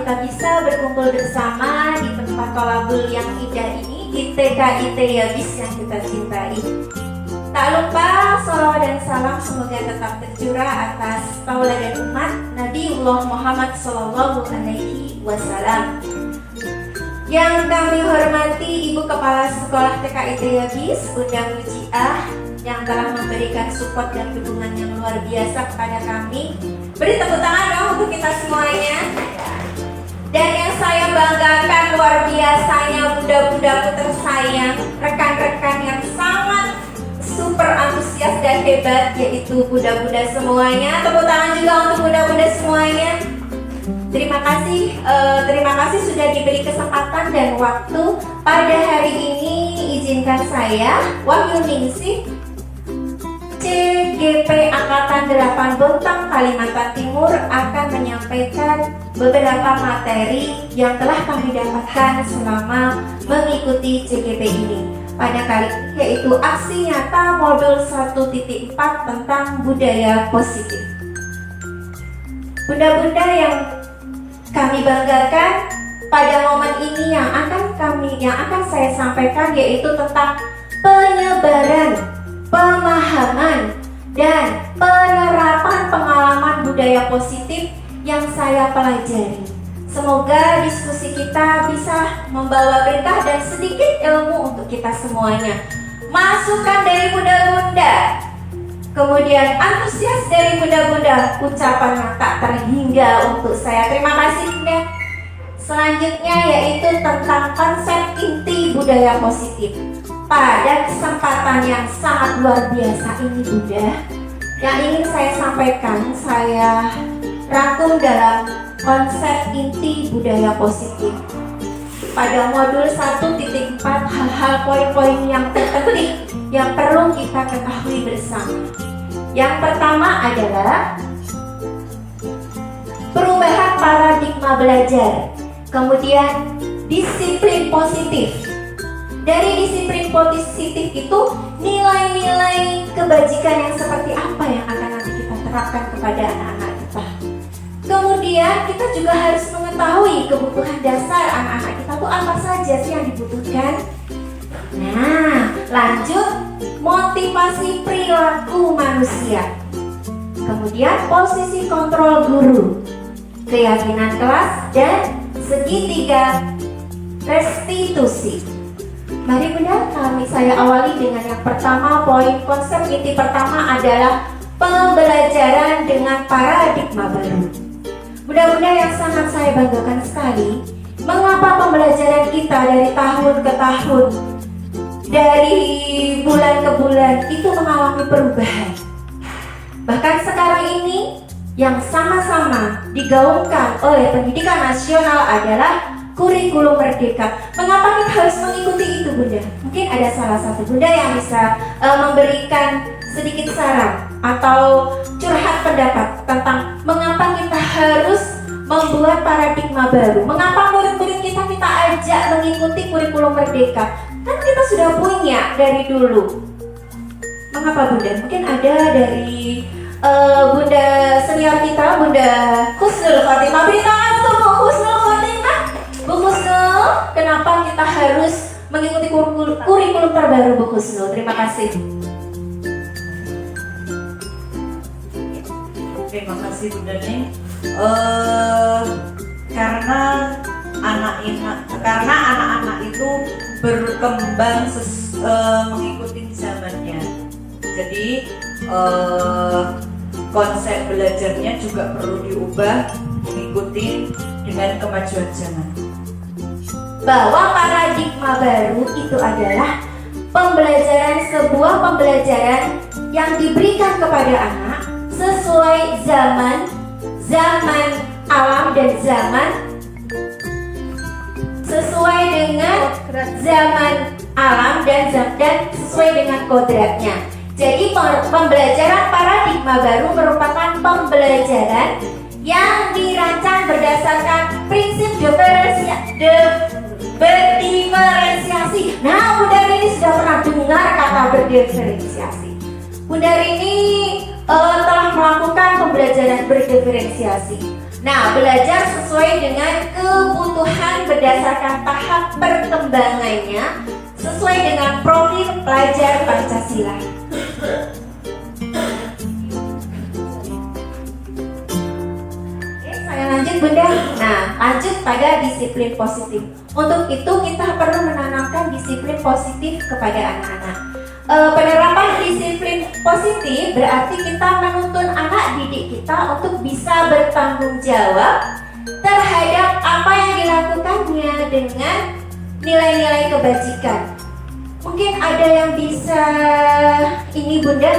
kita bisa berkumpul bersama di tempat tolabul yang indah ini, di TKIT Yabis yang kita cintai. Tak lupa salawat dan salam semoga tetap tercurah atas tauladan umat Nabiullah Muhammad Sallallahu Alaihi Wasallam. Yang kami hormati Ibu Kepala Sekolah TKIT Yabis, Bunda Mujiah, yang telah memberikan support dan dukungan yang luar biasa kepada kami. Beri tepuk tangan dong untuk kita semuanya. Dan yang saya banggakan luar biasanya bunda-bundaku tersayang, rekan-rekan yang sangat super antusias dan hebat, yaitu bunda-bunda semuanya. Tepuk tangan juga untuk bunda-bunda semuanya. Terima kasih sudah diberi kesempatan dan waktu. Pada hari ini izinkan saya, Wahyu Ningsih, CGP Angkatan 8 Bontang Kalimantan Timur, akan menyampaikan beberapa materi yang telah kami dapatkan selama mengikuti CGP ini. Pada kali ini yaitu aksi nyata modul 1.4 tentang budaya positif. Bunda-bunda yang kami banggakan, pada momen ini yang akan saya sampaikan yaitu tentang penyebaran, pemahaman, dan penerapan pengalaman budaya positif yang saya pelajari. Semoga diskusi kita bisa membawa berkah dan sedikit ilmu untuk kita semuanya. Masukan dari bunda-bunda, kemudian antusias dari bunda-bunda, ucapan yang tak terhingga untuk saya. Terima kasih Bunda. Selanjutnya yaitu tentang konsep inti budaya positif. Pada kesempatan yang sangat luar biasa ini Bunda, yang ingin saya sampaikan, saya rangkum dalam konsep inti budaya positif. Pada modul 1.4, hal-hal poin-poin yang terpenting yang perlu kita ketahui bersama. Yang pertama adalah perubahan paradigma belajar, kemudian disiplin positif. Dari disiplin positif itu nilai-nilai kebajikan yang seperti apa yang akan nanti kita terapkan kepada anak-anak kita. Kemudian kita juga harus mengetahui kebutuhan dasar anak-anak kita itu apa saja sih yang dibutuhkan. Nah, lanjut motivasi perilaku manusia. Kemudian posisi kontrol guru, keyakinan kelas, dan segitiga restitusi. Mari Bunda, saya awali dengan yang pertama. Poin konsep inti pertama adalah pembelajaran dengan paradigma baru. Bunda-bunda yang sangat saya banggakan sekali, mengapa pembelajaran kita dari tahun ke tahun, dari bulan ke bulan itu mengalami perubahan. Bahkan sekarang ini yang sama-sama digaungkan oleh pendidikan nasional adalah kurikulum merdeka. Mengapa kita harus mengikuti itu Bunda? Mungkin ada salah satu Bunda yang bisa memberikan sedikit saran atau curhat pendapat tentang mengapa kita harus membuat paradigma baru. Mengapa murid-murid kita ajak mengikuti kurikulum merdeka? Kan kita sudah punya dari dulu. Mengapa Bunda? Mungkin ada dari Bunda senior kita, Bunda Husnul Khotimah. Beri tangan untuk Bu Husnul Khotimah. Bu Husnul, kenapa kita harus mengikuti kurikulum terbaru Bu Husnul? Terima kasih. Terima kasih Bunda Neng. Karena anak-anak itu berkembang mengikuti zamannya. Jadi konsep belajarnya juga perlu diubah mengikuti dengan kemajuan zaman. Bahwa paradigma baru itu adalah sebuah pembelajaran yang diberikan kepada anak sesuai zaman alam dan sesuai dengan zaman alam dan sesuai dengan kodratnya. Jadi pembelajaran paradigma baru merupakan pembelajaran yang dirancang berdasarkan prinsip berdiferensiasi. Nah, Bunda Rini sudah pernah dengar kata berdiferensiasi. Bunda Rini telah melakukan pembelajaran berdiferensiasi. Nah, belajar sesuai dengan kebutuhan berdasarkan tahap perkembangannya sesuai dengan profil pelajar Pancasila. Oke, saya lanjut Bunda. Nah, lanjut pada disiplin positif. Untuk itu kita perlu menanamkan disiplin positif kepada anak-anak. Penerapan disiplin positif berarti kita menuntun anak didik kita untuk bisa bertanggung jawab terhadap apa yang dilakukannya dengan nilai-nilai kebajikan. Mungkin ada yang bisa ini Bunda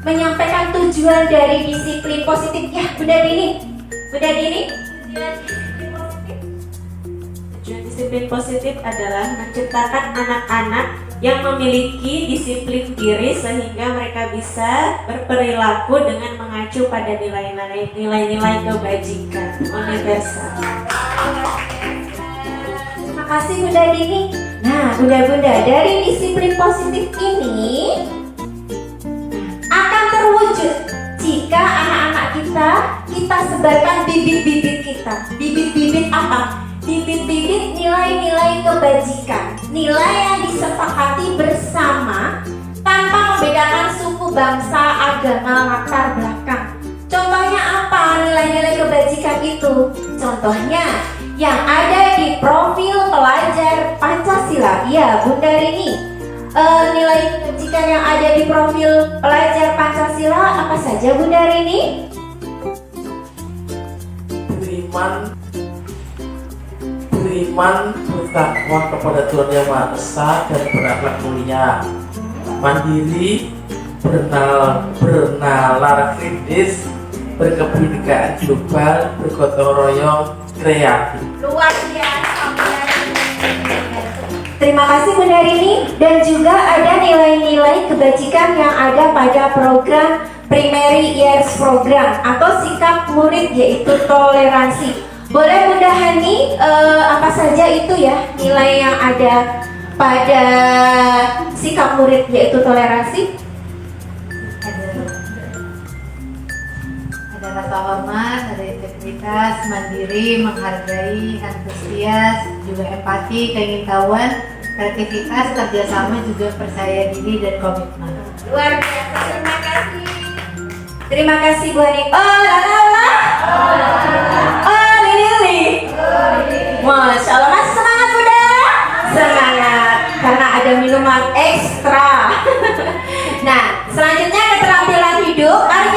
menyampaikan tujuan dari disiplin positif. Ya, Bunda Dini. Bunda Dini, tujuan disiplin positif. Tujuan disiplin positif adalah menciptakan anak-anak yang memiliki disiplin diri sehingga mereka bisa berperilaku dengan mengacu pada nilai-nilai kebajikan universal. Terima kasih Bunda Dini. Nah, Bunda-bunda, dari disiplin positif ini akan terwujud jika anak-anak kita sebarkan bibit-bibit kita. Bibit-bibit apa? Bibit-bibit nilai-nilai kebajikan, nilai yang disepakati bersama tanpa membedakan suku, bangsa, agama, latar belakang. Contohnya apa nilai-nilai kebajikan itu? Contohnya yang ada di profil pelajar Pancasila. Iya, Bunda Rini. Nilai kebajikan yang ada di profil pelajar Pancasila apa saja Bunda Rini? Beriman, bertakwa kepada Tuhan Yang Maha Esa dan berakhlak mulia, mandiri, bernalar kritis, berkebinekaan global, bergotong royong, kreatif. Luar biasa Bunda Rini. Terima kasih Bunda Rini. Dan juga ada nilai-nilai kebajikan yang ada pada program Primary Years Program atau sikap murid, yaitu toleransi. Boleh Bunda Hani, apa saja itu ya nilai yang ada pada sikap murid yaitu toleransi? Ada rasa hormat, ada integritas, mandiri, menghargai, antusias, juga empati, keingintahuan, kreativitas, kerjasama, juga percaya diri dan komitmen. Luar biasa, terima kasih. Terima kasih Bu Hani. Oh, lala. Oh, Lili. Masya Allah, masih semangat Bunda? Semangat, karena ada minuman ekstra. Nah, selanjutnya keterampilan hidup. Mari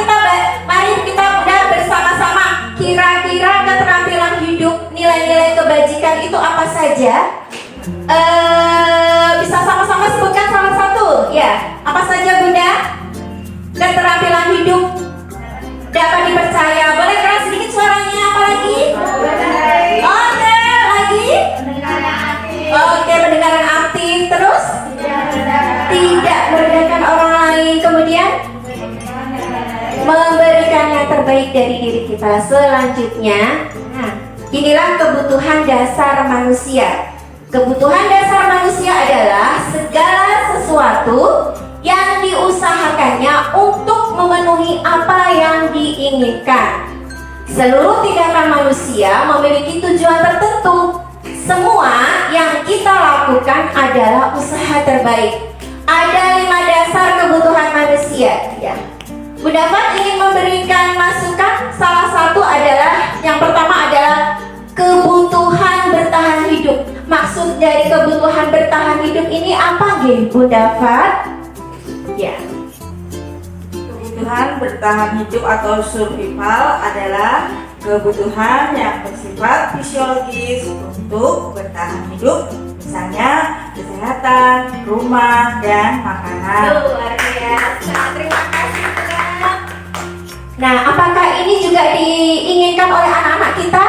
kita Bunda bersama-sama. Kira-kira keterampilan hidup, nilai-nilai kebajikan itu apa saja? Bisa sama-sama sebutkan salah satu. Ya, apa saja Bunda? Keterampilan hidup dapat dipercaya. Boleh keras sedikit suaranya, apa lagi? Oke, lagi? Oke, pendengaran aktif. Terus? Tidak merendahkan orang lain. Kemudian? Memberikan yang terbaik dari diri kita. Selanjutnya, inilah kebutuhan dasar manusia. Kebutuhan dasar manusia adalah segala sesuatu yang diusahakannya untuk memenuhi apa yang diinginkan. Seluruh tindakan manusia memiliki tujuan tertentu. Semua yang kita lakukan adalah usaha terbaik. Ada 5 dasar kebutuhan manusia. Ya. Bunda Fat ingin memberikan masukan. Salah satu adalah, yang pertama adalah kebutuhan bertahan hidup. Maksud dari kebutuhan bertahan hidup ini apa, Bunda Fat? Ya. Kebutuhan bertahan hidup atau survival adalah kebutuhan yang bersifat fisiologis untuk bertahan hidup, misalnya kesehatan, rumah, dan makanan. Luar biasa, terima kasih Bunda. Nah, apakah ini juga diinginkan oleh anak-anak kita?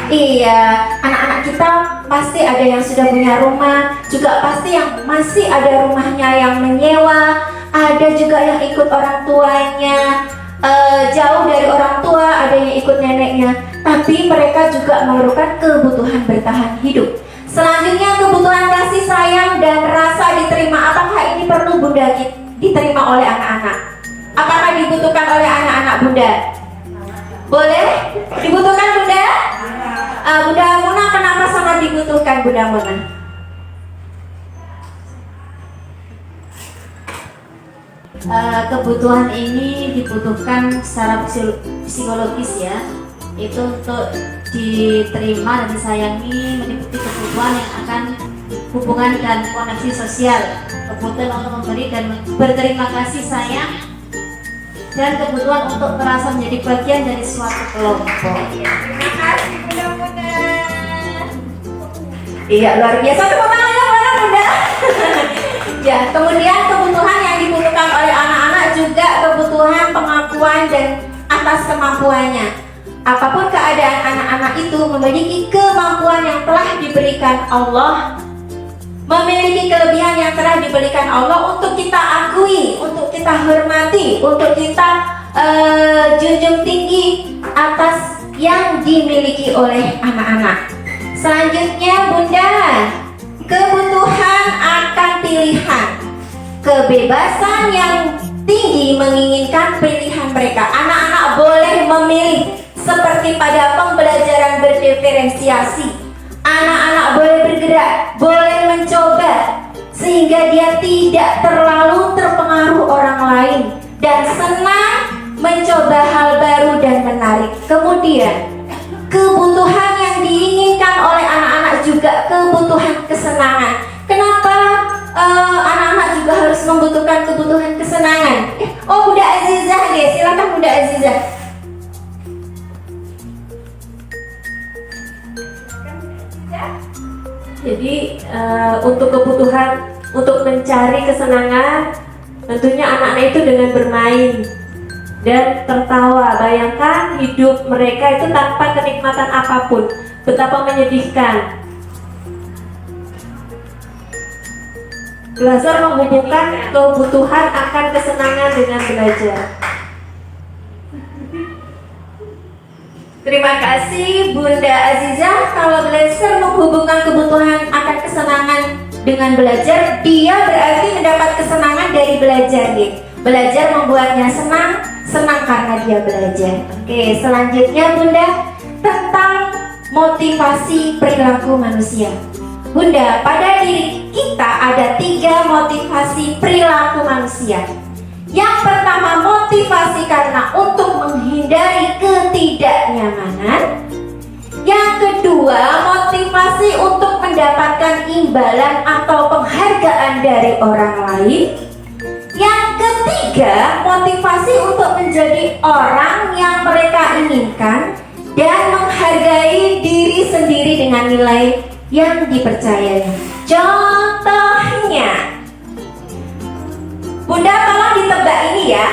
Iya, anak-anak kita pasti ada yang sudah punya rumah, juga pasti yang masih ada rumahnya yang menyewa, ada juga yang ikut orang tuanya, jauh dari orang tua, ada yang ikut neneknya. Tapi mereka juga memerlukan kebutuhan bertahan hidup. Selanjutnya kebutuhan kasih sayang dan rasa diterima. Apakah ini perlu Bunda diterima oleh anak-anak? Apakah dibutuhkan oleh anak-anak Bunda? Boleh? Dibutuhkan Bunda? Bunda Muna kenapa sangat dibutuhkan Bunda Muna? Kebutuhan ini dibutuhkan secara psikologis ya, itu untuk diterima dan disayangi, meliputi kebutuhan yang akan hubungan dan koneksi sosial, kebutuhan untuk memberi dan berterima kasih sayang, dan kebutuhan untuk merasa menjadi bagian dari suatu kelompok. Terima kasih Bunda Muna. Iya, luar biasa. Tepuk tangan ya Bunda. Ya, kemudian kebutuhan yang dibutuhkan oleh anak-anak juga kebutuhan pengakuan dan atas kemampuannya. Apapun keadaan anak-anak itu memiliki kemampuan yang telah diberikan Allah, memiliki kelebihan yang telah diberikan Allah untuk kita akui, untuk kita hormati, untuk kita junjung tinggi atas yang dimiliki oleh anak-anak. Selanjutnya Bunda, kebutuhan akan pilihan, kebebasan yang tinggi menginginkan pilihan mereka. Anak-anak boleh memilih seperti pada pembelajaran berdiferensiasi. Anak-anak boleh bergerak, boleh mencoba, sehingga dia tidak terlalu terpengaruh orang lain dan senang mencoba hal baru dan menarik. Kemudian kebutuhan yang diinginkan oleh anak-anak juga kebutuhan kesenangan. Kenapa anak-anak juga harus membutuhkan kebutuhan kesenangan? Oh, Bunda Azizah deh, silakan Bunda Azizah. Jadi untuk kebutuhan untuk mencari kesenangan, tentunya anak-anak itu dengan bermain dan tertawa. Bayangkan hidup mereka itu tanpa kenikmatan apapun, betapa menyedihkan. Belajar menghubungkan kebutuhan akan kesenangan dengan belajar. Terima kasih Bunda Azizah. Kalau belajar menghubungkan kebutuhan akan kesenangan dengan belajar, dia berarti mendapat kesenangan dari belajar nih. Belajar membuatnya senang, senang karena dia belajar. Oke, selanjutnya Bunda, tentang motivasi perilaku manusia. Bunda, pada diri kita ada 3 motivasi perilaku manusia. Yang pertama, motivasi karena untuk menghindari ketidaknyamanan. Yang kedua, motivasi untuk mendapatkan imbalan atau penghargaan dari orang lain. Yang ketiga, motivasi untuk menjadi orang yang mereka inginkan dan menghargai diri sendiri dengan nilai yang dipercayai. Contohnya, Bunda tolong ditebak ini ya.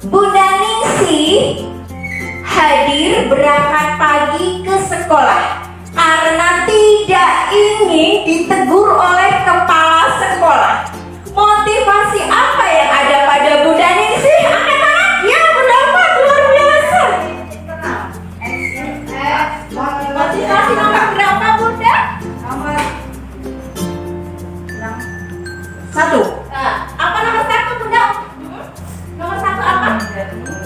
Bunda Ningsih hadir berangkat pagi ke sekolah karena tidak ingin ditegur oleh kepala sekolah. Motivasi apa yang ada pada Bunda Ningsih? Angkat tangan. Ya, mendapat luar biasa. Motivasi nomor berapa Bunda? Nomor 1. Apa nomor 1 Bunda? Nomor 1 apa?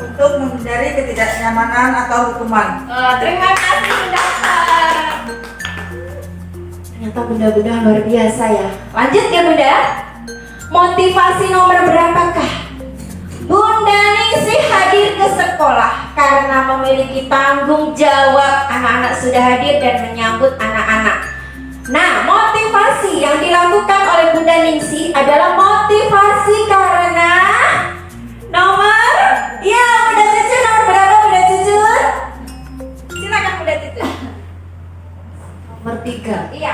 Untuk menghindari ketidaknyamanan atau hukuman. Terima kasih Bunda. Ternyata Bunda-bunda luar biasa ya. Lanjut ya Bunda. Motivasi nomor berapakah? Bunda Ningsih hadir ke sekolah karena memiliki tanggung jawab. Anak-anak sudah hadir dan menyambut anak-anak. Nah, motivasi yang dilakukan oleh Bunda Ningsih adalah motivasi karena nomor, ya Bunda Cucu, nomor berapa Bunda Cucu? Silakan Bunda Cucu. Nomor 3, Iya.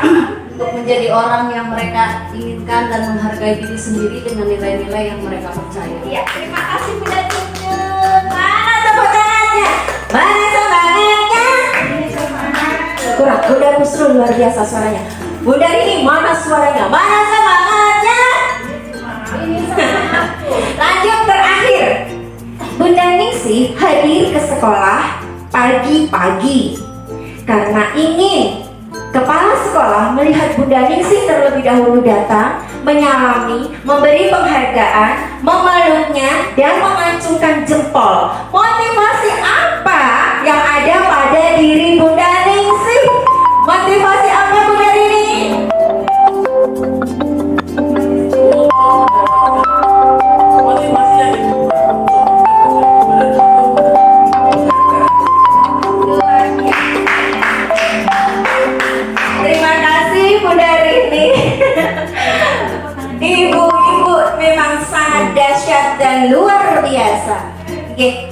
untuk menjadi orang yang mereka inginkan dan menghargai diri sendiri dengan nilai-nilai yang mereka percaya. Iya, terima kasih Bunda Cucu. Mana tepuk tangannya? Mana semangatnya? Kurang, Bunda Rusrul luar biasa suaranya. Bunda ini mana suaranya? Mana semangatnya? Lanjut terakhir. Bunda Ningsih hadir ke sekolah pagi-pagi karena ingin kepala sekolah melihat Bunda Ningsih terlebih dahulu datang, menyalami, memberi penghargaan, memeluknya, dan mengacungkan jempol. Motivasi apa dan luar biasa. Oke,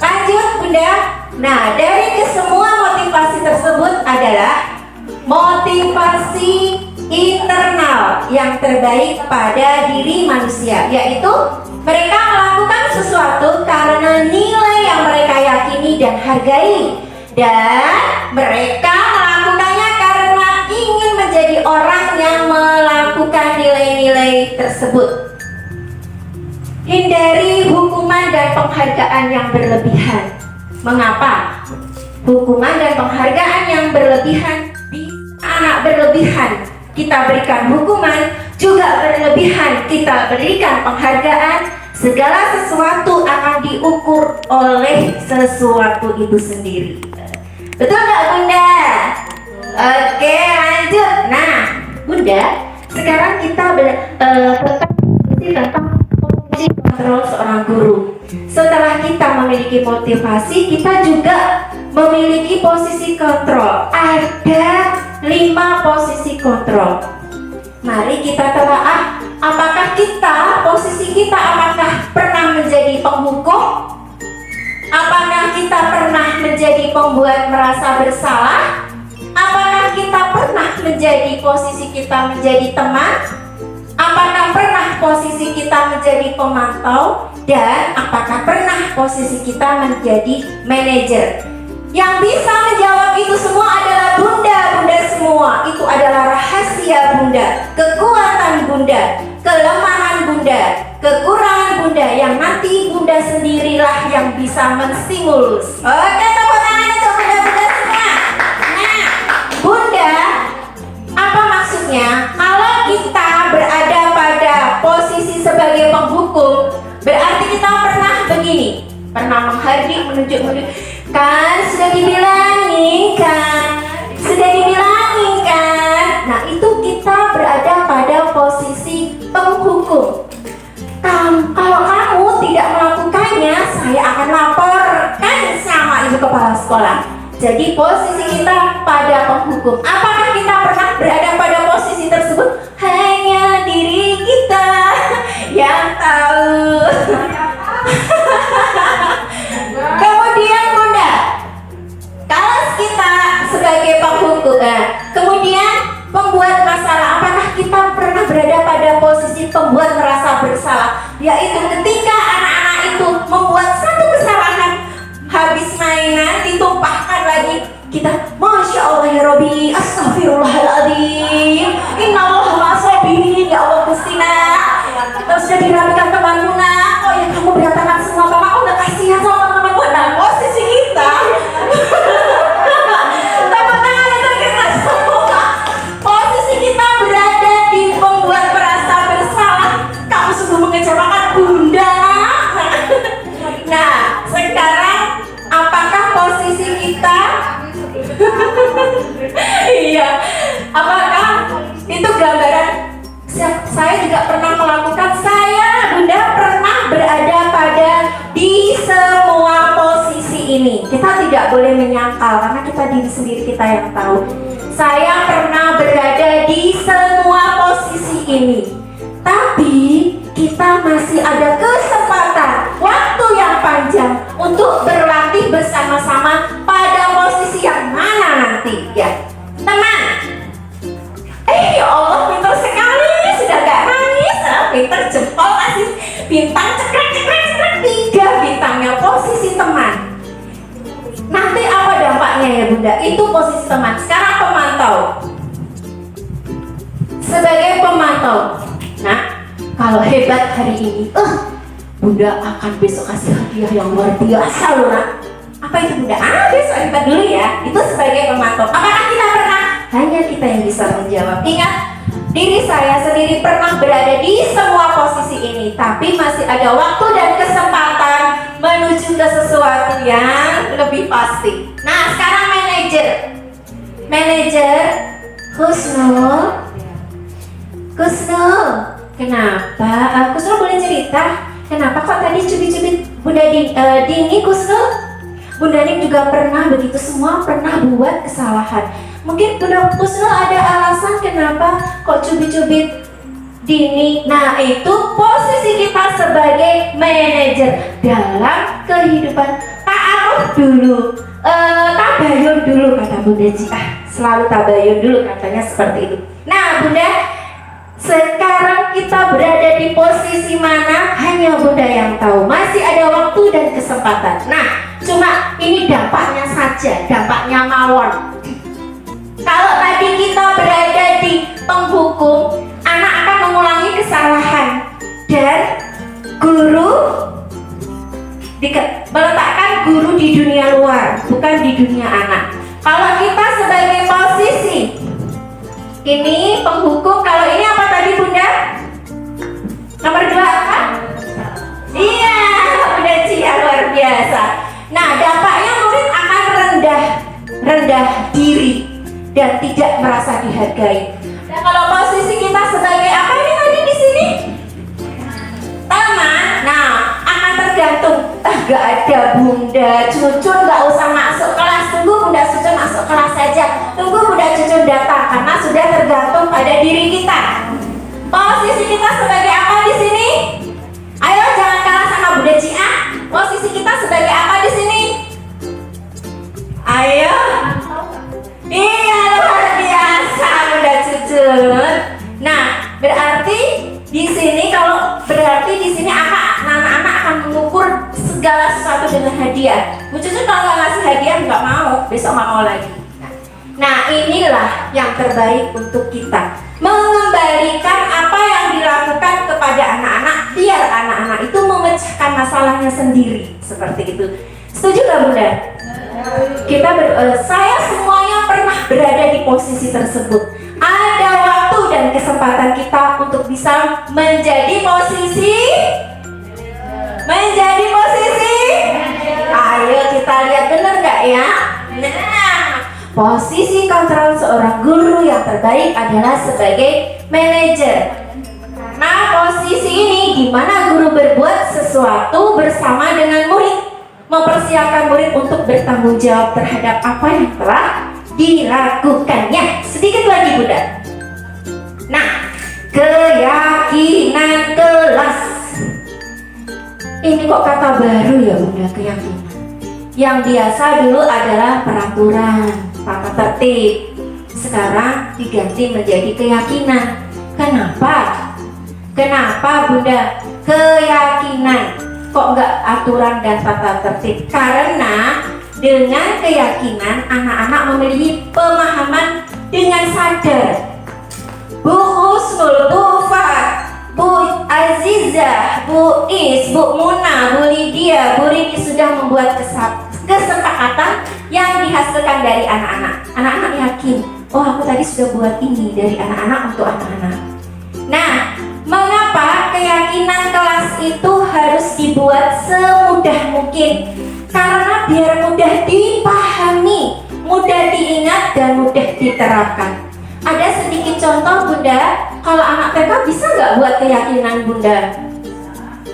lanjut Bunda. Nah, dari kesemua motivasi tersebut adalah motivasi internal yang terbaik pada diri manusia, yaitu mereka melakukan sesuatu karena nilai yang mereka yakini dan hargai, dan mereka melakukannya karena ingin menjadi orang yang melakukan nilai-nilai tersebut. Hindari hukuman dan penghargaan yang berlebihan. Mengapa? Hukuman dan penghargaan yang berlebihan, anak berlebihan kita berikan hukuman, juga berlebihan kita berikan penghargaan. Segala sesuatu akan diukur oleh sesuatu itu sendiri. Betul nggak Bunda? Oke, lanjut. Nah Bunda, sekarang kita tentang fungsi kontrol seorang guru. Setelah kita memiliki motivasi, kita juga memiliki posisi kontrol. Ada 5 posisi kontrol. Mari kita telaah, apakah posisi kita apakah pernah menjadi penghukum? Apakah kita pernah menjadi pembuat merasa bersalah? Apakah kita pernah menjadi posisi kita menjadi teman? Apakah pernah posisi kita menjadi pemantau? Dan apakah pernah posisi kita menjadi manajer? Yang bisa menjawab itu semua adalah Bunda semua. Itu adalah rahasia Bunda, kekuatan Bunda, kelemahan Bunda, kekurangan Bunda, yang nanti Bunda sendirilah yang bisa menstimulus. Oke, tepuk tangan untuk Bunda semua. Nah, Bunda, apa maksudnya? Kalau kita berada pada posisi sebagai penghukum, berarti kita pernah begini, pernah menghardik, menunjuk. Kan sudah dibilangin kan, Nah itu kita berada pada posisi penghukum. Kalau kamu tidak melakukannya, saya akan laporkan sama ibu kepala sekolah. Jadi posisi kita pada penghukum. Apakah kita pernah berada pada posisi tersebut? Hanya diri kita yang tahu. Kemudian Bunda, kalau kita sebagai penghukum, kemudian pembuat masalah, apakah kita pernah berada pada posisi pembuat merasa bersalah? Yaitu ketika anak-anak itu membuat satu kesalahan, habis mainan ditumpahkan lagi, kita Masya Allah ya Robbi, astagfirullahaladzim, innallaha ma'as-sabirin, ya Allah Gustina. Terus sudah dirapikan temanmu nak, oh ya kamu berantakan semua, Mama udah kasihan sama teman-temanmu. Nah posisi kita tepuk tangan untuk kita semua. Posisi kita berada di pembuat merasa bersalah. Kamu sungguh mengecewakan Bunda. Nah sekarang apakah posisi kita iya, apakah itu gambaran? Saya juga pernah melakukan, Bunda pernah berada pada di semua posisi ini. Kita tidak boleh menyangkal karena kita diri sendiri kita yang tahu. Saya pernah berada di semua posisi ini. Tapi kita masih ada kesempatan, waktu yang panjang untuk berlatih bersama-sama pada posisi yang mana nanti ya. Teman, ya Allah pintar sekali, sudah gak nangis, pintar jempol kasih bintang cekrek 3 bintangnya posisi teman. Nanti apa dampaknya ya Bunda? Itu posisi teman. Sekarang pemantau. Sebagai pemantau, nah kalau hebat hari ini, Bunda akan besok kasih hadiah yang luar biasa loh nak. Apa itu Bunda? Besok kita dulu ya. Itu sebagai pemantau. Apakah kita pernah? Hanya kita yang bisa menjawab. Ingat, diri saya sendiri pernah berada di semua posisi ini, tapi masih ada waktu dan kesempatan menuju ke sesuatu yang lebih pasti. Nah, sekarang manajer Husnul, kenapa? Husnul boleh cerita? Kenapa kok tadi cubit-cubit Bunda Dini Husnul? Bunda Dini juga pernah begitu, semua pernah buat kesalahan. Mungkin Bunda Husnul ada alasan kenapa kok cubit-cubit dini. Nah, itu posisi kita sebagai manajer dalam kehidupan. Ta'aruf dulu, tabayun dulu kata Bunda Ji. Selalu tabayun dulu katanya seperti itu. Nah Bunda, sekarang kita berada di posisi mana? Hanya Bunda yang tahu. Masih ada waktu dan kesempatan. Nah, cuma ini dampaknya saja, dampaknya mawon. Kalau tadi kita berada di penghukum, anak akan mengulangi kesalahan dan guru meletakkan guru di dunia luar, bukan di dunia anak. Kalau kita sebagai posisi ini penghukum, kalau ini apa tadi Bunda? Nomor 2 apa? Iya, Bunda Cia, luar biasa. Nah, dampaknya murid akan rendah diri dan tidak merasa dihargai. Dan kalau posisi kita sebagai apa ini tadi di sini? Teman. Nah, akan tergantung. Gak ada Bunda Cucun, gak usah masuk kelas. Tunggu Bunda Cucun masuk kelas saja. Tunggu Bunda Cucun datang, karena sudah tergantung pada diri kita. Posisi kita sebagai apa di sini? Ayo jangan kalah sama Bunda Cia. Posisi kita sebagai apa di sini? Ayo. Iya, luar biasa Bunda Cucun. Nah, berarti di sini di sini anak-anak akan mengukur segala sesuatu dengan hadiah. Bu Cucun kalau nggak ngasih hadiah nggak mau, besok nggak mau lagi. Nah, inilah yang terbaik untuk kita, mengembalikan apa yang dilakukan kepada anak-anak biar anak-anak itu memecahkan masalahnya sendiri, seperti itu. Setuju nggak Bunda? Saya semuanya pernah berada di posisi tersebut. Ada waktu dan kesempatan kita untuk bisa menjadi posisi. Ayo kita lihat benar nggak ya? Nah, posisi kontrol seorang guru yang terbaik adalah sebagai manajer. Karena posisi ini di mana guru berbuat sesuatu bersama dengan murid, mempersiapkan murid untuk bertanggung jawab terhadap apa yang telah dilakukannya. Sedikit lagi Bunda. Nah, keyakinan kelas. Ini kok kata baru ya Bunda, keyakinan. Yang biasa dulu adalah peraturan, tata tertib. Sekarang diganti menjadi keyakinan. Kenapa Bunda? Keyakinan. Kok nggak aturan dan tata tertib? Karena dengan keyakinan anak-anak memiliki pemahaman dengan sadar. Bu Husnul, Bu Fat, Bu Azizah, Bu Is, Bu Muna, Bu Lydia, Bu Riki sudah membuat kesepakatan yang dihasilkan dari anak-anak. Anak-anak yakin, oh aku tadi sudah buat ini dari anak-anak untuk anak-anak. Nah, mengapa keyakinan kelas itu harus dibuat semudah mungkin? Karena biar mudah dipahami, mudah diingat, dan mudah diterapkan. Ada sedikit contoh Bunda, kalau anak TK bisa nggak buat keyakinan Bunda?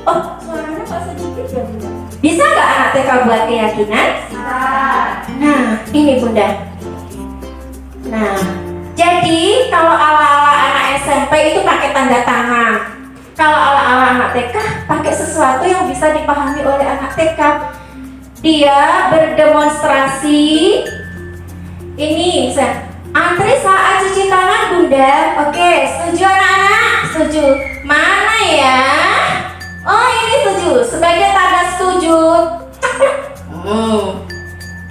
Oh, suaranya kok sedikit ya Bunda? Bisa nggak anak TK buat keyakinan? Nah, ini Bunda. Nah, jadi kalau ala-ala anak SMP itu pakai tanda tangan. Kalau ala-ala anak TK pakai sesuatu yang bisa dipahami oleh anak TK. Dia berdemonstrasi. Ini antri saat cuci tangan Bunda. Oke, setuju anak-anak? Setuju. Mana ya? Oh, ini setuju. Sebagai tanda setuju.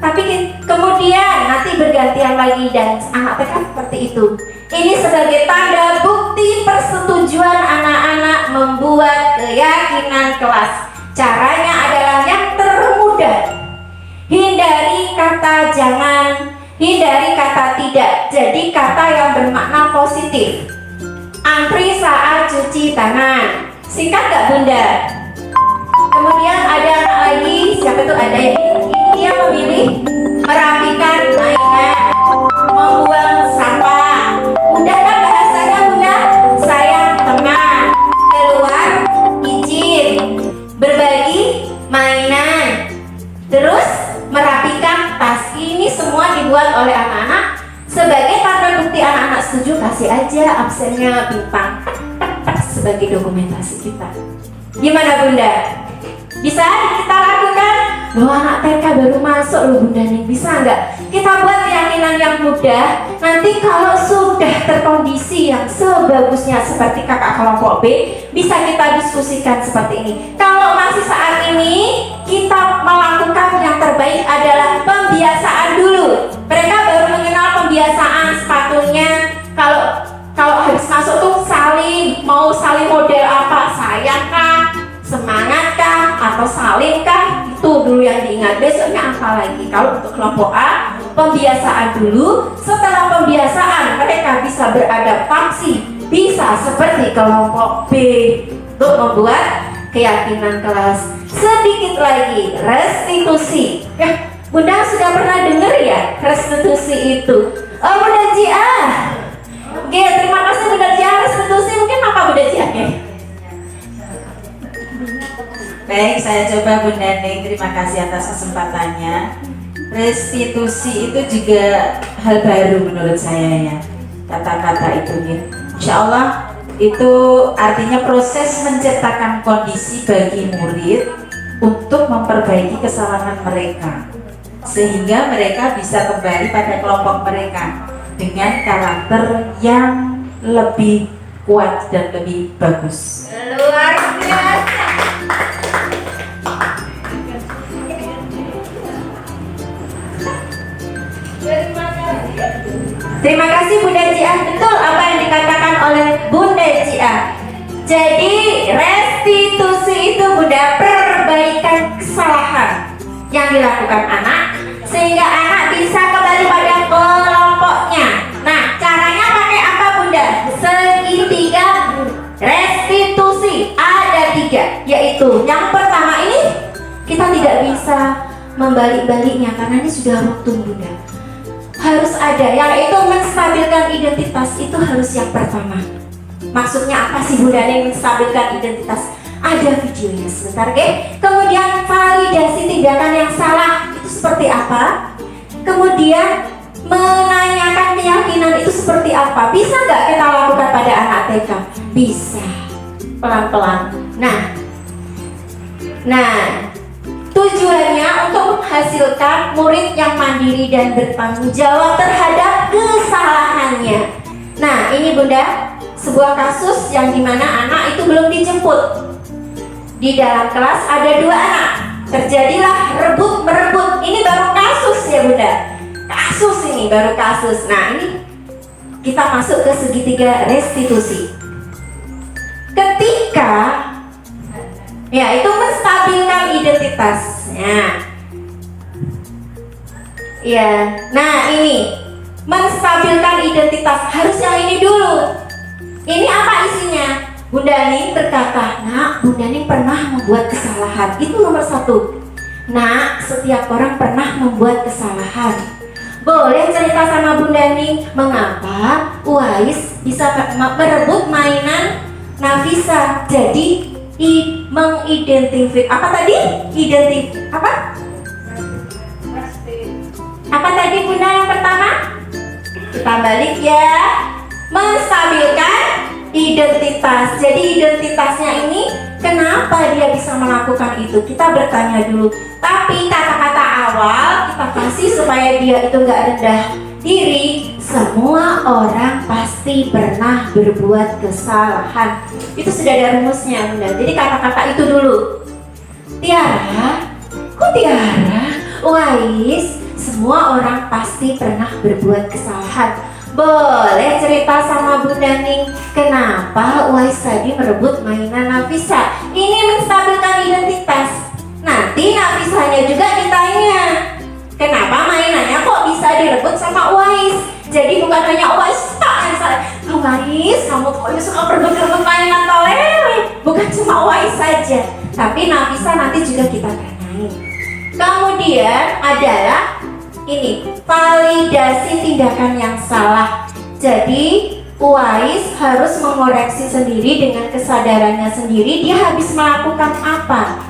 Tapi kemudian nanti bergantian lagi dan anak TK seperti itu. Ini sebagai tanda bukti persetujuan anak-anak membuat keyakinan kelas. Caranya adalah yang termudah. Hindari kata jangan, hindari kata tidak. Jadi kata yang bermakna positif. Antri saat cuci tangan. Singkat gak Bunda? Kemudian ada anak lagi, siapa tuh ada ini dia memilih merapikan mainan, membuang sampah. Mudah kan bahasanya Bunda? Sayang teman, keluar izin, berbagi mainan, terus merapikan tas. Ini semua dibuat oleh anak-anak sebagai tanda bukti anak-anak setuju. Kasih aja absennya bintang sebagai dokumentasi kita. Gimana Bunda? Bisa kita lakukan? Loh, anak TK baru masuk loh Bunda nih, bisa nggak? Kita buat keyakinan yang mudah. Nanti kalau sudah terkondisi yang sebagusnya seperti kakak kelompok B, bisa kita diskusikan seperti ini. Kalau masih saat ini, kita melakukan yang terbaik adalah pembiasaan dulu. Mereka baru mengenal pembiasaan sepatunya. Kalau habis masuk tuh saling, mau saling model apa? Sayang kah? Semangat kah? Atau saling kah? Itu dulu yang diingat. Besoknya apa lagi? Kalau untuk kelompok A, pembiasaan dulu. Setelah pembiasaan, mereka bisa beradaptasi, bisa seperti kelompok B untuk membuat keyakinan kelas. Sedikit lagi, restitusi. Bunda sudah pernah dengar ya restitusi itu? Oh, Bunda Jia. Oke, terima kasih Bunda Jia. Restitusi mungkin apa Bunda Jia? Baik, saya coba Bunda Ning, terima kasih atas kesempatannya. Restitusi itu juga hal baru menurut saya ya, kata-kata itu ya. Insya Allah itu artinya proses menciptakan kondisi bagi murid untuk memperbaiki kesalahan mereka, sehingga mereka bisa kembali pada kelompok mereka dengan karakter yang lebih kuat dan lebih bagus. Luar biasa. Terima kasih Bunda Jia. Betul apa yang dikatakan oleh Bunda Jia. Jadi restitusi itu Bunda, perbaikan kesalahan yang dilakukan anak sehingga anak bisa kembali pada kelompoknya. Nah, caranya pakai apa Bunda? Segitiga restitusi. Ada 3, yaitu yang pertama ini kita tidak bisa membalik-baliknya karena ini sudah rukun Bunda. Harus ada, yaitu menstabilkan identitas, itu harus yang pertama. Maksudnya apa sih Bunda nih menstabilkan identitas? Ada videonya sebentar, oke? Kemudian validasi tindakan yang salah itu seperti apa? Kemudian menanyakan keyakinan itu seperti apa? Bisa nggak kita lakukan pada anak TK? Bisa, pelan-pelan. Nah, tujuannya untuk menghasilkan murid yang mandiri dan bertanggung jawab terhadap kesalahannya. Nah, ini Bunda, sebuah kasus yang dimana anak itu belum dijemput. Di dalam kelas ada 2 anak, terjadilah rebut-merebut. Ini baru kasus ya Bunda. Kasus ini baru kasus. Nah, ini kita masuk ke segitiga restitusi. Ketika ya itu menstabilkan identitasnya. Ya, nah ini menstabilkan identitas harus yang ini dulu. Ini apa isinya? Bunda Ning berkata, "Nak, Bunda Ning pernah membuat kesalahan." Itu nomor 1. Nak, setiap orang pernah membuat kesalahan. Boleh cerita sama Bunda Ning mengapa Uwais bisa merebut mainan Nafisa? Jadi mengidentifikasi apa tadi? Apa tadi Bunda yang pertama? Kita balik ya. Menstabilkan identitas. Jadi identitasnya ini kenapa dia bisa melakukan itu? Kita bertanya dulu. Tapi kata-kata awal kita kasih supaya dia itu nggak rendah diri. Semua orang pasti pernah berbuat kesalahan. Itu sudah ada rumusnya Bunda. Jadi kata-kata itu dulu. Tiara, kok Tiara? Uwais, semua orang pasti pernah berbuat kesalahan. Boleh cerita sama Bunda Ning kenapa Uwais tadi merebut mainan Nafisa? Ini menstabilkan identitas. Nanti Nafisanya juga ditanya, kenapa mainannya kok bisa direbut sama Uwais? Jadi bukan hanya Uwais tak yang salah. Uwais, kamu kok suka berebut-rebut mainan tolele? Bukan cuma Uwais saja, tapi Nafisa nanti juga kita tanyain. Kemudian adalah ini validasi tindakan yang salah. Jadi Uwais harus mengoreksi sendiri dengan kesadarannya sendiri dia habis melakukan apa.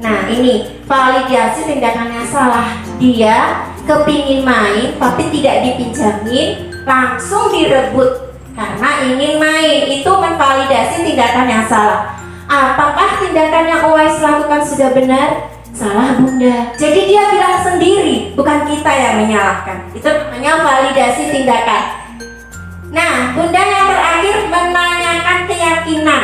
Nah ini validasi tindakan yang salah. Dia kepingin main tapi tidak dipinjamin, langsung direbut karena ingin main. Itu memvalidasi tindakan yang salah. Apakah tindakan yang Uwais lakukan sudah benar? Salah Bunda. Jadi dia bilang sendiri, bukan kita yang menyalahkan. Itu namanya validasi tindakan. Nah, Bunda yang terakhir menanyakan keyakinan.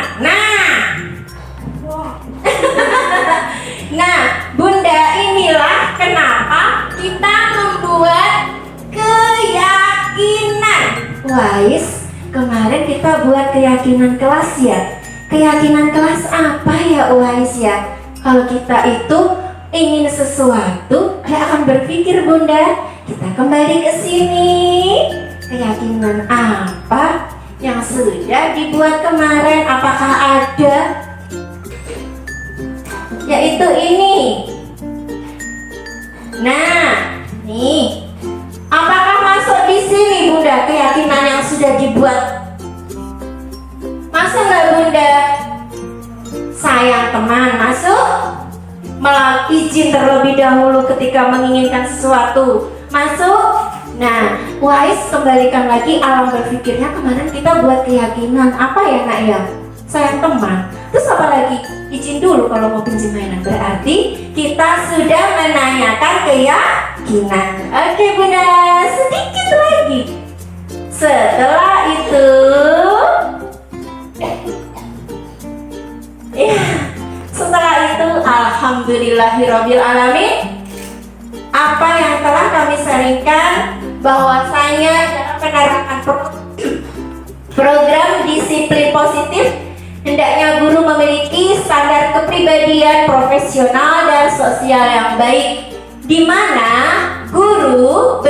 Nah, Bunda, inilah kenapa kita membuat keyakinan. Wais, kemarin kita buat keyakinan kelas ya. Keyakinan kelas apa ya Uwais ya? Kalau kita itu ingin sesuatu, akan berpikir Bunda. Kita kembali ke sini. Keyakinan apa yang sudah dibuat kemarin? Apakah ada? Yaitu ini. Nah, nih. Apakah masuk di sini Bunda keyakinan yang sudah dibuat? Masuk nggak Bunda? Sayang teman, masuk? Izin terlebih dahulu ketika menginginkan sesuatu. Masuk? Nah, Wais kembalikan lagi alam berpikirnya. Kemarin kita buat keyakinan apa ya nak ya? Sayang teman. Terus apa lagi? Izin dulu kalau mau pinjam mainan. Berarti kita sudah menanyakan keyakinan. Oke Bunda, sedikit lagi. Setelah itu setelah itu alhamdulillahirabbil alamin, apa yang telah kami sharingkan bahwasanya dalam penerapan program disiplin positif hendaknya guru memiliki standar kepribadian profesional dan sosial yang baik, di mana guru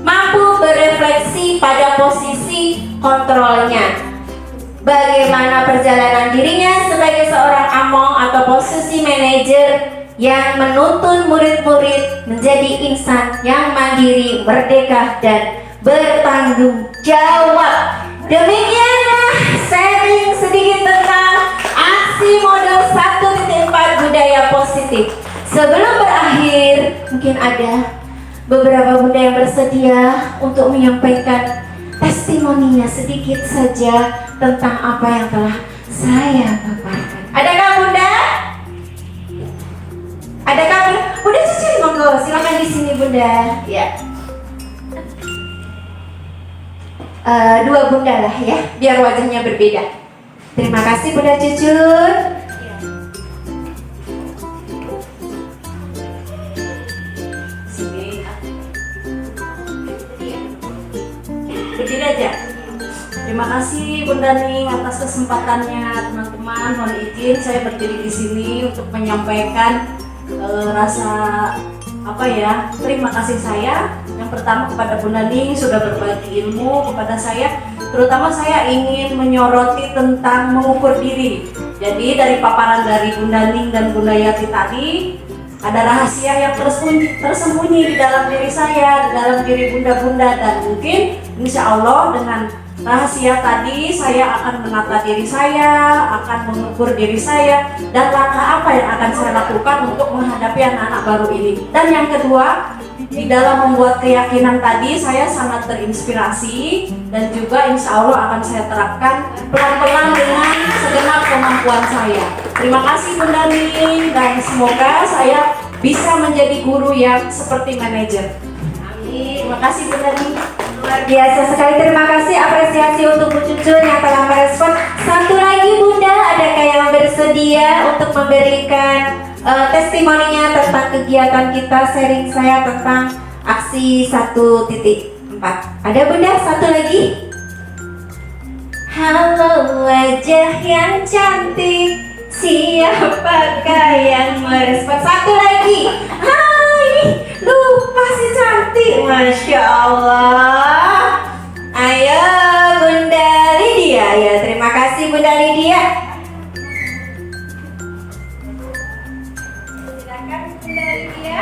mampu berefleksi pada posisi kontrolnya. Bagaimana perjalanan dirinya sebagai seorang among atau posisi manajer yang menuntun murid-murid menjadi insan yang mandiri, merdeka, dan bertanggung jawab. Demikianlah sharing sedikit tentang aksi model 1.4 budaya positif. Sebelum berakhir, mungkin ada beberapa bunda yang bersedia untuk menyampaikan testimoninya sedikit saja tentang apa yang telah saya paparkan. Adakah bunda? Adakah bunda? Bunda cuci monggo, silakan di sini bunda. Ya. Dua bunda lah ya, biar wajahnya berbeda. Terima kasih Bunda Cucun. Berdiri aja. Terima kasih Bunda Ning atas kesempatannya, teman-teman. Mohon izin saya berdiri di sini untuk menyampaikan rasa terima kasih saya. Yang pertama kepada Bunda Ning sudah berbagi ilmu kepada saya. Terutama saya ingin menyoroti tentang mengukur diri. Jadi dari paparan dari Bunda Ning dan Bunda Yati tadi, ada rahasia yang tersembunyi di dalam diri saya, di dalam diri bunda-bunda, dan mungkin insya Allah dengan rahasia tadi saya akan menata diri saya, akan mengukur diri saya, dan langkah apa yang akan saya lakukan untuk menghadapi anak-anak baru ini. Dan yang kedua, di dalam membuat keyakinan tadi saya sangat terinspirasi dan juga insya Allah akan saya terapkan pelan-pelan dengan segenap kemampuan saya. Terima kasih Bunda Ning, dan semoga saya bisa menjadi guru yang seperti manajer. Amin. Terima kasih Bunda Ning. Luar biasa sekali, terima kasih, apresiasi untuk Bu Cucun yang telah merespon. Satu lagi Bunda, adakah yang bersedia untuk memberikan testimoninya tentang kegiatan kita, sharing saya tentang aksi 1.4? Ada Bunda, satu lagi. Halo wajah yang cantik, siapakah yang merespon? Satu lagi. Hai, lupa si cantik, Masya Allah. Ayo Bunda Lydia, ya terima kasih Bunda Lydia. Silakan Bunda Lydia.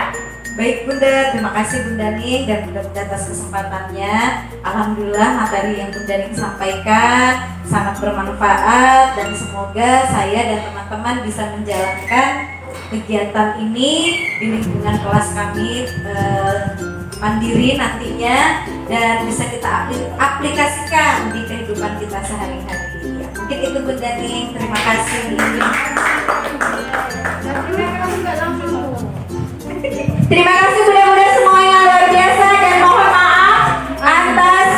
Baik Bunda, terima kasih Bunda Ning dan Bunda atas kesempatannya. Alhamdulillah materi yang Bunda Ning sampaikan sangat bermanfaat, dan semoga saya dan teman-teman bisa menjalankan kegiatan ini di lingkungan kelas kami mandiri nantinya dan bisa kita aplikasikan di kehidupan kita sehari-hari. Ya, mungkin itu Bunda Ning, terima kasih. Terima kasih bunda-bunda semua yang luar biasa dan mohon maaf atas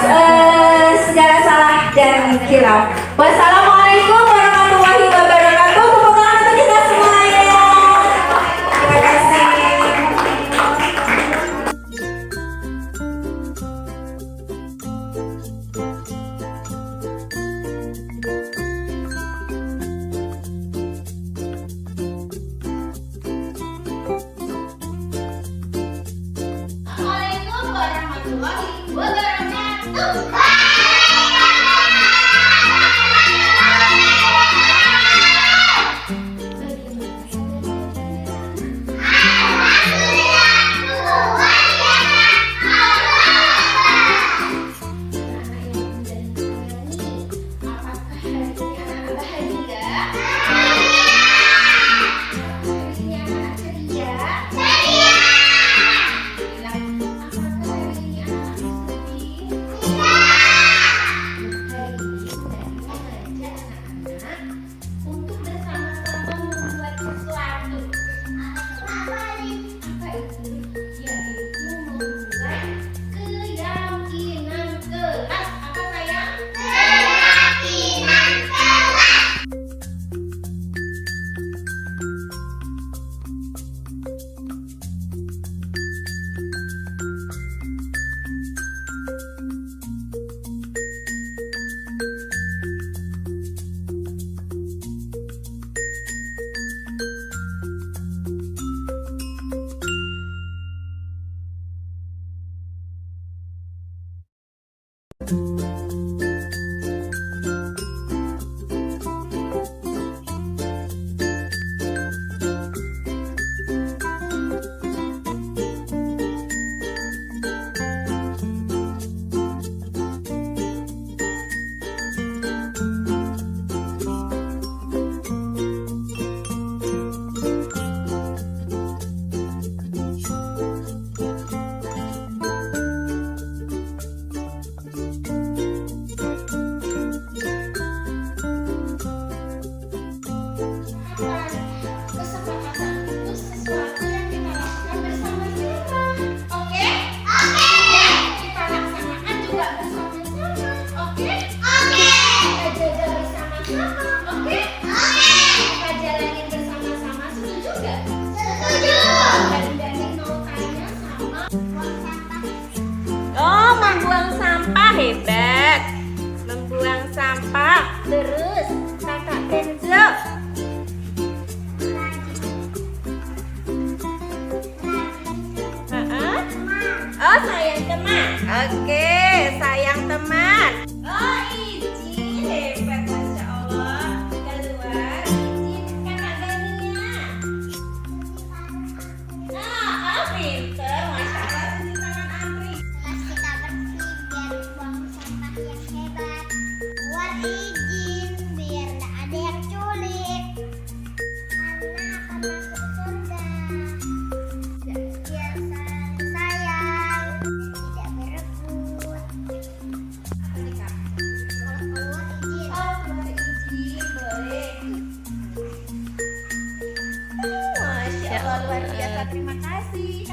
segala salah dan hilaf. Wassalamualaikum warahmatullahi wabarakatuh. Tepuk tangan untuk kita semuanya. Terima kasih. Assalamualaikum warahmatullahi wabarakatuh. Untuk bersama-sama membuat sesuatu. Apa itu? Yaitu memulai keyakinan kelas. Apa sayang? Keyakinan kelas. Kesepakatan itu sesuatu yang kita lakukan bersama-sama. Oke? Oke. Kita laksanakan juga bersama-sama. Oke? Oke. Kita jaga bersama-sama. Oke? Oke. Kita jalanin bersama-sama. Setuju nggak? Setuju. Dan mau tanya sama Oh, membuang sampah hebat. Membuang sampah. Terus kakak Kenzo. Oh, sayang teman. Oke, sayang teman. Oh, izin hebat, masya Allah. Keluar, izin kakak Dania. Oh, pinter, masya Allah. Cuci tangan Apri. kita bersih biar buang sampah yang hebat. Buat izin biar tak ada yang culik. Karena akan masuk surga. Biar saling sayang, tidak berebut. Kalau keluar izin. Oh, keluar izin, boleh. Masya Allah, luar biasa. Terima kasih.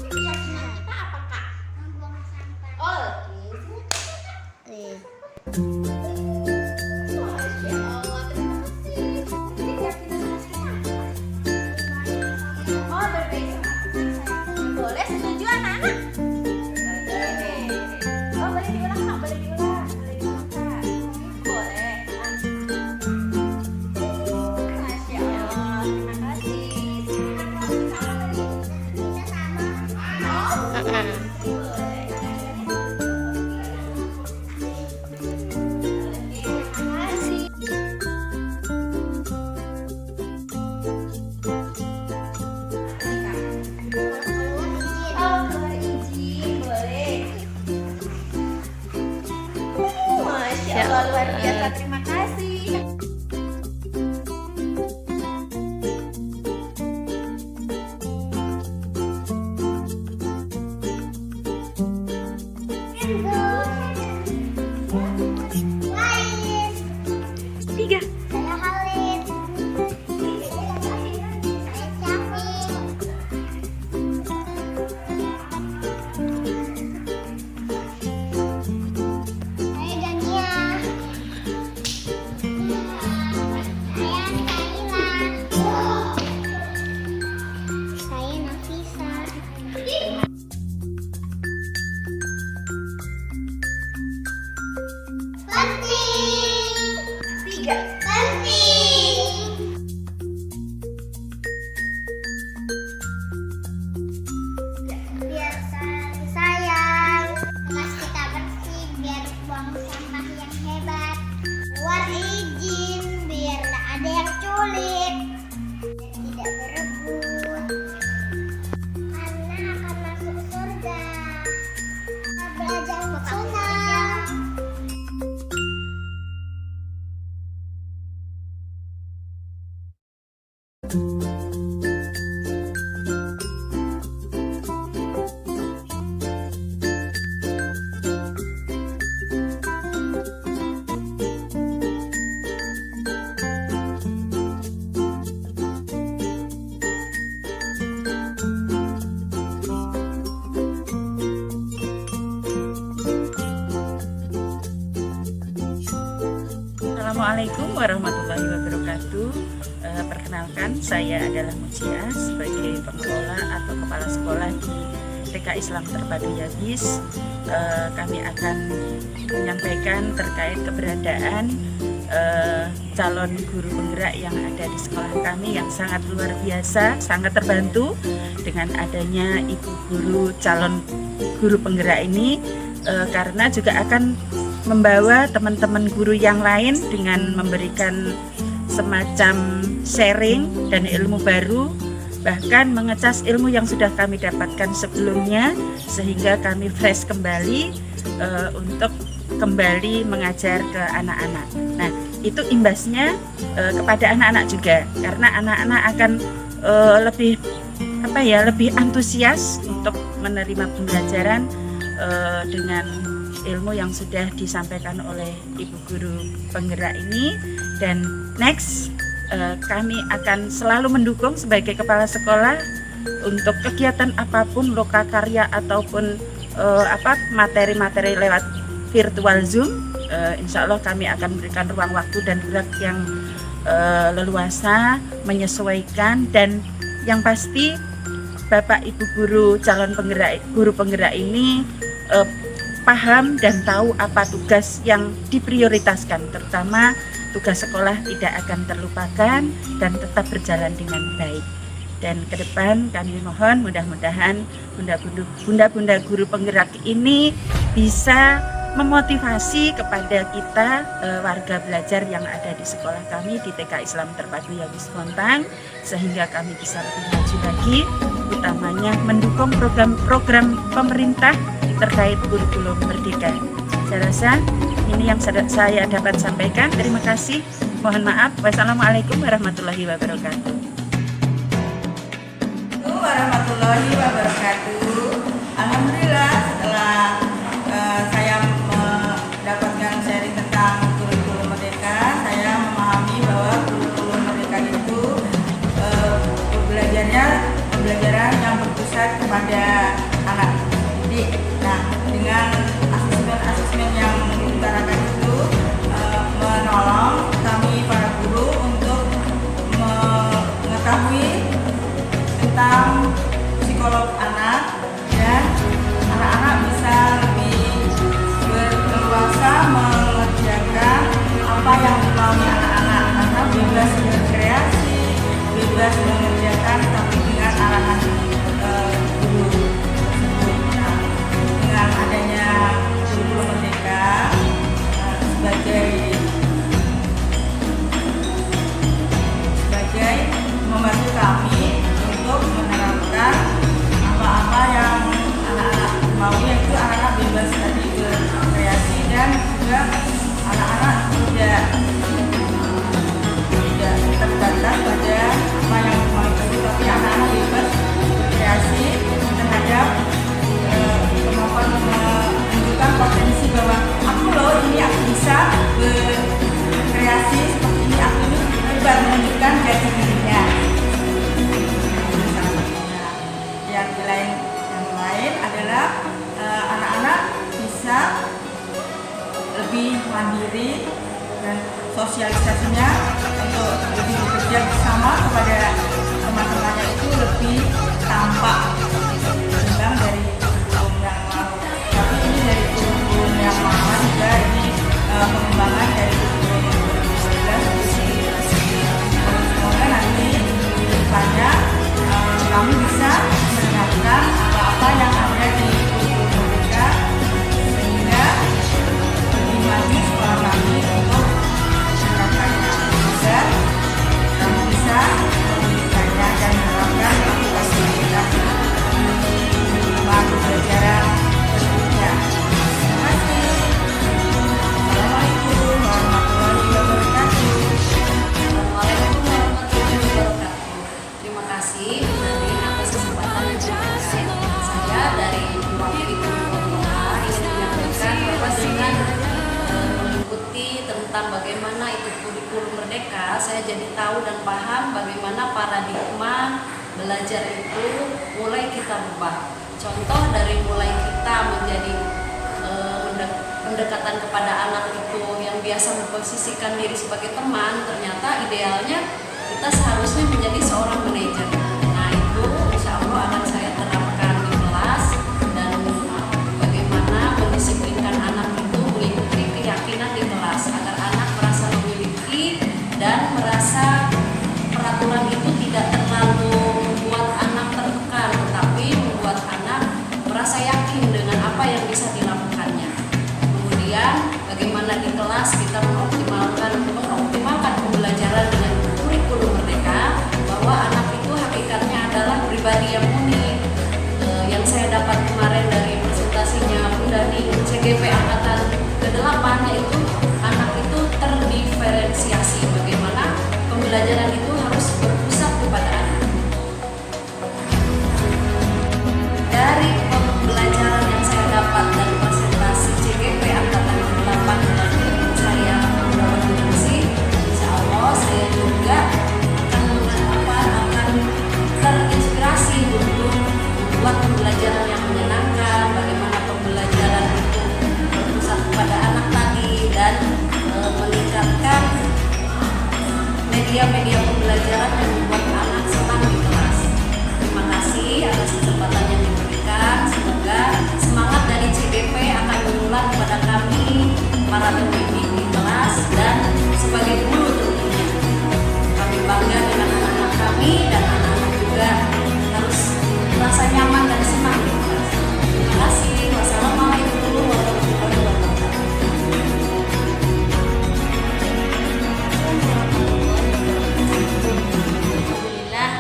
Keyakinan kita apa, Kak? Membuang sampah. Oh, Masya Allah, terima kasih. Keyakinan kita. Oh, berbeda sama teman saya. Boleh, setuju anak-anak? Oh, boleh diulang, Kak. Boleh diulang. Boleh diulang, Kak. Boleh. Masya Allah, terima kasih. Kita sama. Kalau keluar izin. Masya Allah, luar biasa. Terima kasih. Penting. Biar saling sayang. Kelas kita bersih biar buang sampah yang hebat. Keluar izin biar tak ada yang culik. Dan tidak berebut. Karena akan masuk surga. Kita belajar bersunah. Assalamualaikum warahmatullahi wabarakatuh. Perkenalkan, saya adalah Mujia sebagai pengelola atau kepala sekolah di TK Islam Terpadu Yabis. Kami akan menyampaikan terkait keberadaan calon guru penggerak yang ada di sekolah kami yang sangat luar biasa, sangat terbantu dengan adanya ibu guru calon guru penggerak ini, karena juga akan membawa teman-teman guru yang lain dengan memberikan semacam sharing dan ilmu baru, bahkan mengecas ilmu yang sudah kami dapatkan sebelumnya, sehingga kami fresh kembali untuk kembali mengajar ke anak-anak. Nah, itu imbasnya kepada anak-anak juga, karena anak-anak akan lebih antusias untuk menerima pembelajaran dengan ilmu yang sudah disampaikan oleh ibu guru penggerak ini. Dan next, kami akan selalu mendukung sebagai kepala sekolah untuk kegiatan apapun, lokakarya ataupun materi-materi lewat virtual Zoom. Insya Allah kami akan memberikan ruang waktu dan gerak yang leluasa, menyesuaikan, dan yang pasti Bapak Ibu guru calon guru penggerak ini paham dan tahu apa tugas yang diprioritaskan, terutama tugas sekolah tidak akan terlupakan dan tetap berjalan dengan baik. Dan ke depan kami mohon mudah-mudahan bunda-bunda guru penggerak ini bisa memotivasi kepada kita warga belajar yang ada di sekolah kami di TK Islam Terpadu Yabis Bontang, sehingga kami bisa lebih maju lagi, utamanya mendukung program-program pemerintah terkait kurikulum merdeka. Saya rasa ini yang saya dapat sampaikan. Terima kasih. Mohon maaf. Wassalamualaikum warahmatullahi wabarakatuh. Warahmatullahi wabarakatuh. Alhamdulillah, setelah saya mendapatkan sharing tentang kurikulum merdeka, saya memahami bahwa kurikulum merdeka itu pembelajaran yang berpusat kepada anak didik. Nah, dengan asesmen yang diutarakan itu menolong kami para guru untuk mengetahui tentang psikolog anak, dan anak-anak bisa lebih berleluasa mengerjakan apa yang dimaui anak-anak, karena bebas berkreasi, bebas mengerjakan, tapi dengan arahan guru. Dengan adanya kurikulum merdeka sebagai membantu kami untuk menerapkan apa-apa yang anak-anak mau, yaitu anak-anak bebas tadi berkreasi, dan juga anak-anak tidak terbatas pada apa yang mau itu, tapi anak-anak bebas berkreasi terhadap kemampuan menunjukkan potensi bahwa aku loh ini aku bisa berkreasi seperti ini, aku ini hebat, menunjukkan jati dirinya. Yang lain adalah anak-anak bisa lebih mandiri dan sosialisasinya untuk lebih bekerja bersama kepada teman-temannya itu lebih tampak ketimbang dari kurikulum yang lalu. Tapi ini dari kurikulum yang lama juga, ini pengembangan dari kurikulum 2012 tentang bagaimana itu kurikulum merdeka, saya jadi tahu dan paham bagaimana paradigma belajar itu mulai kita ubah. Contoh dari mulai kita menjadi pendekatan kepada anak itu yang biasa memposisikan diri sebagai teman, ternyata idealnya kita seharusnya menjadi seorang manajer. Nah itu insya Allah akan saya terapkan di kelas, dan bagaimana mendisiplinkan anak itu mengikuti keyakinan di kelas agar anak merasa memiliki dan merasa peraturan itu tidak terlalu membuat anak tertekan, tetapi membuat anak merasa yakin dengan apa yang bisa dilakukannya. Kemudian bagaimana di kelas kita mengoptimalkan pembelajaran dengan kurikulum merdeka, bahwa anak itu hakikatnya adalah pribadi yang unik. Yang saya dapat kemarin dari presentasinya Bunda Ning CGP angkatan ke-8, yaitu anak itu terdiferensiasi, bagaimana pembelajaran itu harus berpusat kepada anak. Dari pembelajaran yang saya dapat dari presentasi CGP angkatan ke-8 dan saya mendapat fungsi, insya Allah saya juga akan terinspirasi untuk membuat pembelajaran yang menyenangkan, bagaimana pembelajaran itu berpusat kepada anak tadi, dan meningkatkan media-media pembelajaran yang membuat anak senang di kelas. Terima kasih atas kesempatan yang diberikan. Semoga semangat dari CGP akan menular kepada kami para pendidik di kelas dan sebagai guru tentunya. Kami bangga dengan anak-anak kami, dan anak-anak juga harus merasa nyaman dan senang di kelas. Terima kasih. Wassalamualaikum warahmatullahi wabarakatuh. Alhamdulillah,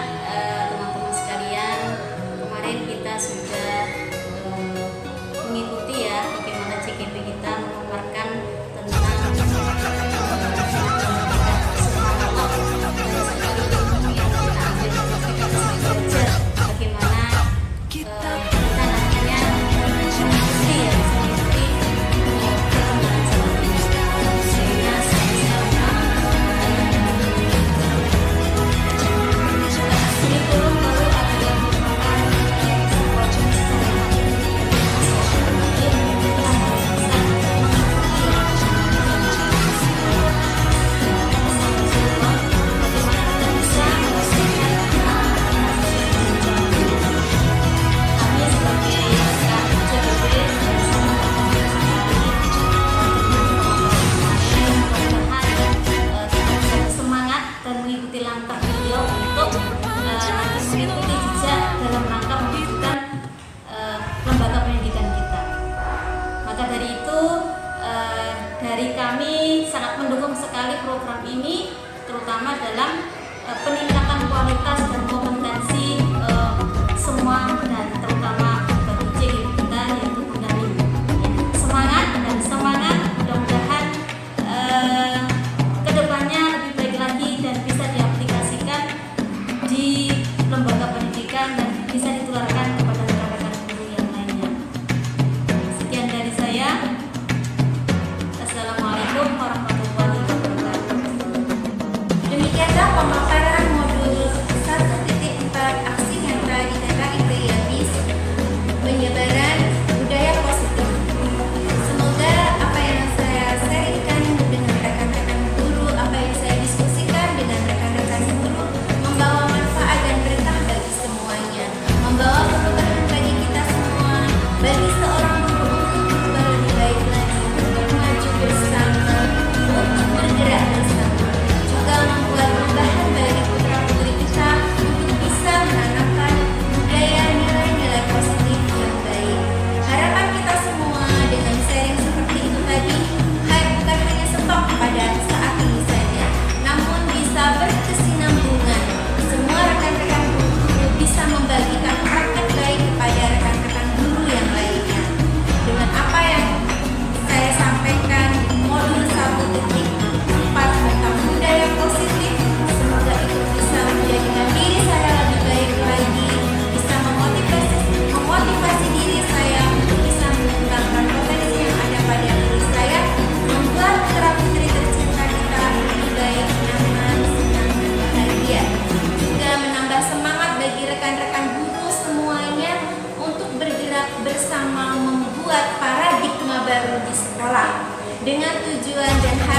teman-teman sekalian, kemarin kita sudah mengikuti ya bagaimana CGP kita memaparkan tentang bagaimana kita nantinya mengikuti ya, kurikulum baru adalah merupakan semangat dan mengikuti langkah beliau untuk mengikuti jejak dalam rangka mewujudkan lembaga pendidikan kita. Maka dari itu dari kami sangat mendukung sekali program ini, terutama dalam peningkatan kualitas dan kompetensi semua, dan terutama bagi CGP kita yaitu Bunda Ning. Semangat dan semangat, mudah-mudahan kedepannya lebih baik lagi dan bisa diaplikasikan di lembaga pendidikan dan bisa ditularkan kepada rekan-rekan guru yang lainnya. Sekian dari saya. Assalamualaikum warahmatullahi wabarakatuh. Demikianlah pemaparan modul 1.0 tujuan dan